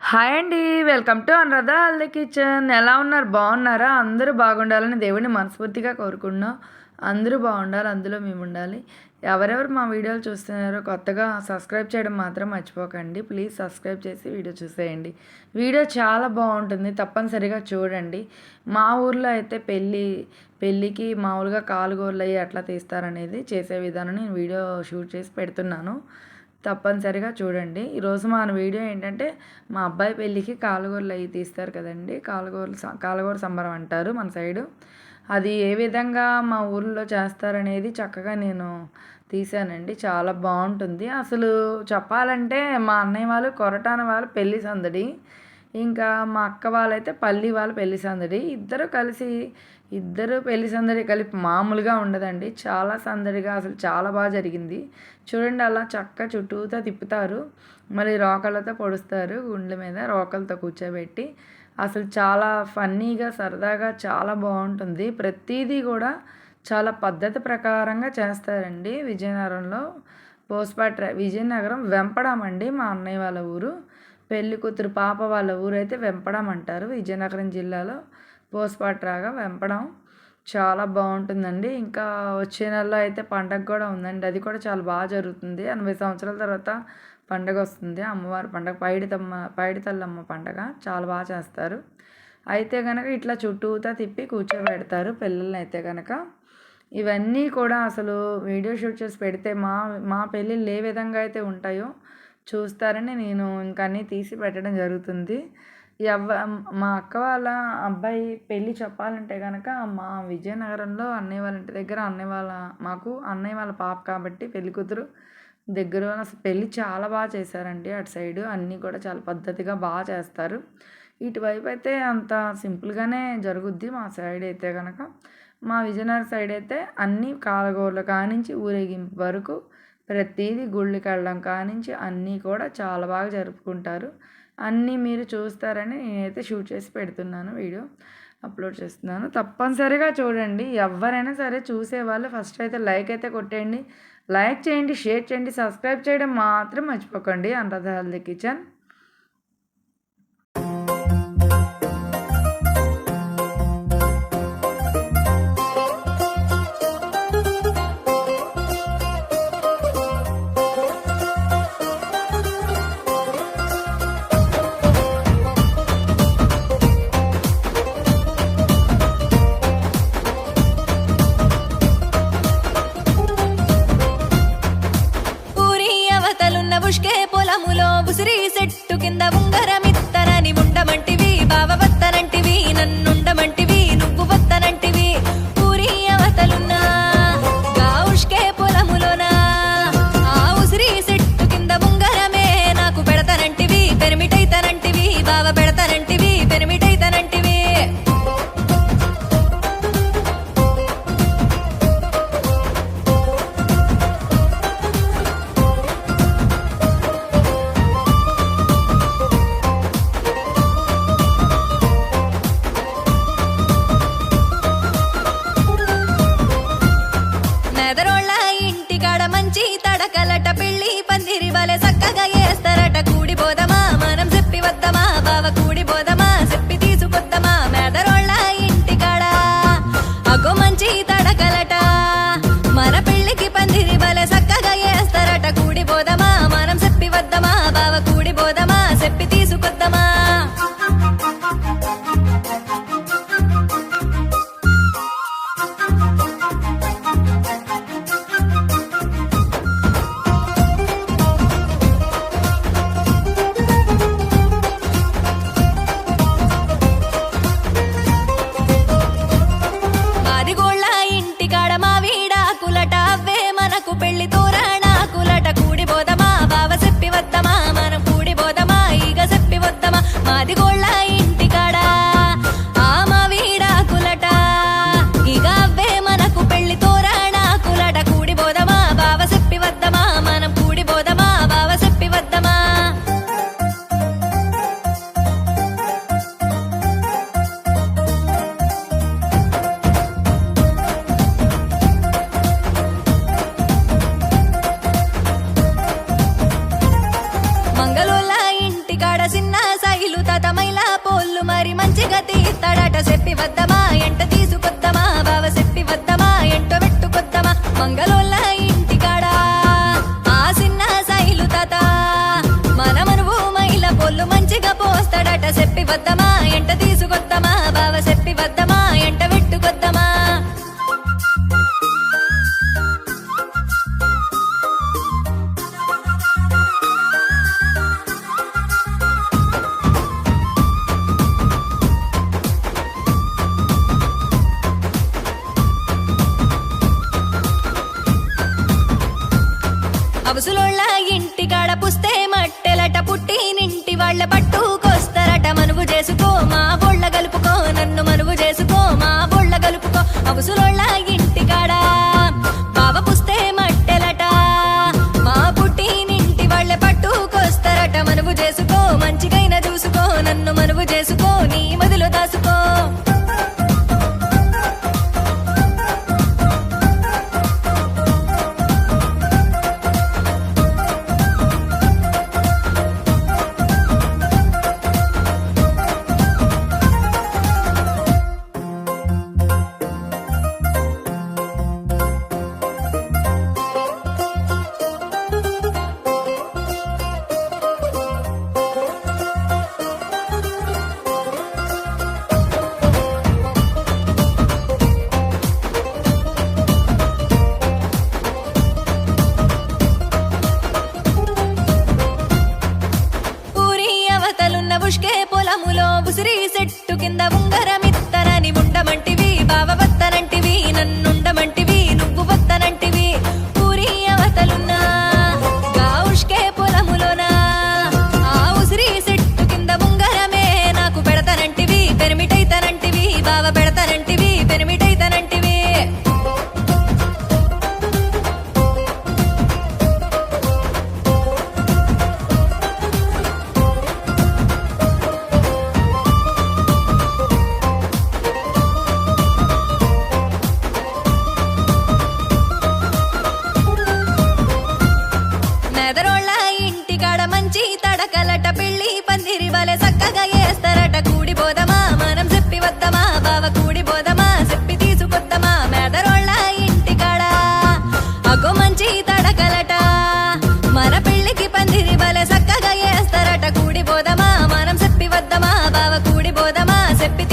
Hi అండి. Welcome to Anuradha healthy kitchen. ఎలా ఉన్నారు? బాగున్నారా? అందరూ బాగుండాలని దేవుడిని మనస్ఫూర్తిగా కోరుకుంటున్నాం. అందరూ బాగుండాలి, అందులో మేము ఉండాలి. ఎవరెవరు మా వీడియోలు చూస్తున్నారో కొత్తగా సబ్స్క్రైబ్ చేయడం మాత్రం మర్చిపోకండి. ప్లీజ్ సబ్స్క్రైబ్ చేసి వీడియో చూసేయండి. వీడియో చాలా బాగుంటుంది, తప్పనిసరిగా చూడండి. మా ఊర్లో అయితే పెళ్ళికి మామూలుగా కాలుగోర్లు అయ్యి ఎట్లా తీస్తారనేది చేసే విధానం నేను వీడియో షూట్ చేసి పెడుతున్నాను. తప్పనిసరిగా చూడండి. ఈరోజు మన వీడియో ఏంటంటే, మా అబ్బాయి పెళ్ళికి కాలుగోరలు అవి తీస్తారు కదండి. కాలుగోర సంబరం అంటారు మన సైడు. అది ఏ విధంగా మా ఊర్లో చేస్తారనేది చక్కగా నేను తీశానండి. చాలా బాగుంటుంది. అసలు చెప్పాలంటే మా అన్నయ్య వాళ్ళు కొరటాన వాళ్ళు పెళ్లి సందడి, ఇంకా మా అక్క వాళ్ళైతే పల్లి వాళ్ళ పెళ్లి సందడి. ఇద్దరు పెళ్లి సందడి కలిపి మామూలుగా ఉండదండి. చాలా సందడిగా అసలు చాలా బాగా జరిగింది. చూడండి, అలా చక్క చుట్టూతో తిప్పుతారు, మళ్ళీ రోకళ్ళతో పొడుస్తారు, గుండెల మీద రోకలతో కూర్చోబెట్టి. అసలు చాలా ఫన్నీగా సరదాగా చాలా బాగుంటుంది. ప్రతిదీ కూడా చాలా పద్ధతి ప్రకారంగా చేస్తారండి. విజయనగరంలో విజయనగరం వెంపడం అండి మా అన్నయ్య వాళ్ళ ఊరు. పెళ్లి కూతురు పాప వాళ్ళ ఊరైతే వెంపడం అంటారు. విజయనగరం జిల్లాలో పోస్పాట్రాగా వెంపడం చాలా బాగుంటుందండి. ఇంకా వచ్చే నెలలో అయితే పండగ కూడా ఉందండి. అది కూడా చాలా బాగా జరుగుతుంది. 80 సంవత్సరాల తర్వాత పండగ వస్తుంది. అమ్మవారి పండగ, పైడితల్లమ్మ పండగ చాలా బాగా చేస్తారు. అయితే కనుక ఇట్లా చుట్టూతా తిప్పి కూర్చోబెడతారు పిల్లల్ని. అయితే కనుక ఇవన్నీ కూడా అసలు వీడియో షూట్ చేసి పెడితే మా పెళ్ళిళ్ళు ఏ విధంగా అయితే ఉంటాయో చూస్తారని నేను ఇంక అన్నీ తీసి పెట్టడం జరుగుతుంది. మా అక్క వాళ్ళ అబ్బాయి పెళ్ళి చెప్పాలంటే కనుక మా విజయనగరంలో అన్నయ్య వాళ్ళ ఇంటి దగ్గర అన్నయ్య వాళ్ళ పాప కాబట్టి పెళ్లి కూతురు దగ్గర అసలు పెళ్ళి చాలా బాగా చేశారండి. అటు సైడు అన్నీ కూడా చాలా పద్ధతిగా బాగా చేస్తారు. ఇటువైపు అయితే అంత సింపుల్గానే జరుగుద్ది. మా సైడ్ అయితే కనుక, మా విజయనగరం సైడ్ అయితే అన్నీ కాలగోర్ల కానించి ఊరేగింపు వరకు ప్రతిదీ గుళ్ళకి వెళ్ళడం కానించి అన్నీ కూడా చాలా బాగా జరుపుకుంటారు. అన్నీ మీరు చూస్తారని నేనైతే షూట్ చేసి పెడుతున్నాను, వీడియో అప్లోడ్ చేస్తున్నాను. తప్పనిసరిగా చూడండి. ఎవరైనా సరే చూసేవాళ్ళు ఫస్ట్ అయితే లైక్ అయితే కొట్టేయండి. లైక్ చేయండి, షేర్ చేయండి, సబ్స్క్రైబ్ చేయడం మాత్రం మర్చిపోకండి. Anuradha healthy kitchen. ఉష్కే పొలములో ఉసిరి చెట్టు కింద ఉంగరమిత్తనని ముండమంటివి, బావ వత్తనంటివి, నన్నుండమంటివి, నువ్వు వత్తనంటివి. ఊరి అవతలున్నా గా ఉష్కే పొలములోనా ఆ ఉసిరి చెట్టు కింద ఉంగరమే నాకు పెడతనంటివి, పెరిమిటైతనంటివి, బావ పెడతనంటివి, పెరిమిటైతనంటివి. మంచి తడకలట పెళ్లి పందిరి వలె చక్కగా వేస్తారట. కూడిపోదమా మనం చెప్పి వద్దమా, బావ కూడిపోదమా చెప్పి తీసుకొద్దమా. మెదరోళ్ళ ఇంటికాడ అగో మంచి తడకలట, మన పెళ్లికి పందిరి వలె చక్కగా వేస్తారట. కూడిపోదమా మనం చెప్పి వద్దమా, బావ కూడిపోదమా చెప్పి తీసుకొద్దమా. పెళ్లి తోరణాకులట. కూడిపోదమా బావ చెప్పి వద్దమా, మనం కూడిపోదమా ఇక చెప్పి వద్దమా. మాదిగోళ్ళ ఇంటికాడ ఆ మా వీడాకులట, ఇక అవ్వే మనకు పెళ్లి తోరణాకులట. కూడిపోదమా బావ చెప్పి వద్దమా, మనం కూడిపోదమా బావ చెప్పి వద్దమా. చిన్న మంచిగా తీస్తాడట చెప్పి వద్దమా ఎంట తీసుకొద్దమా బావ చెప్పి వద్దమా ఎంట పెట్టుకొద్దమా మంగళోళ్ళ ఇంటికాడ ఆ చిన్న సైలు తాత మన మనువు మైల పొల్లు మంచిగా పోస్తాడట చెప్పి వద్దమా ఎంట తీసుకొద్దమా బావ చెప్పి వద్దమా ఎంట పెట్టుకొద్దమా అవసులోళ్ళ ఇంటికాడ పుస్తే మట్టెలట పుట్టినింటి వాళ్ళ పట్టుకొస్తారట మనువు చేసుకో మా బొళ్ళ గలుపుకో నన్ను మనువు చేసుకో మా బొళ్ళ గలుపుకో అవసులోళ్ళ ఇంటికాడ బావ పుస్తే మట్టెలట మా పుట్టినింటి వాళ్ళ పట్టుకొస్తారట మనువు చేసుకో మంచిగైన చూసుకో నన్ను మనువు చేసుకో నీ మదిలో దాసుకో ఉష్కే పొలములో ఉసిరి చెట్టు కింద ఉంగరమిత్తనని ఉండమంటివి బావ వత్తనంటివి నన్నుండమంటివి నువ్వు వత్తనంటివి ఊరి అవతలున్నా గా ఉష్కే పొలములోనా ఆ ఉసిరి చెట్టు కింద ఉంగరమే నాకు పెడతానంటివి పెరిమిటైతనంటివి బావ పెడతానంటివి పెరిమిటైతనంటివి మెదరోళ్ళ ఇంటికాడ మంచి తడకలట పెళ్లి పందిరి వలె చక్కగా వేస్తారట కూడిపోదమా మనం చెప్పి వద్దమా బావ కూడిపోదమా చెప్పి తీసుకొద్దమా మెదరోళ్ళ ఇంటికాడ అగో మంచి తడకలట మన పెళ్లికి పందిరి వలె చక్కగా వేస్తారట కూడిపోదమా మనం చెప్పి వద్దమా బావ కూడిపోదమా చెప్పి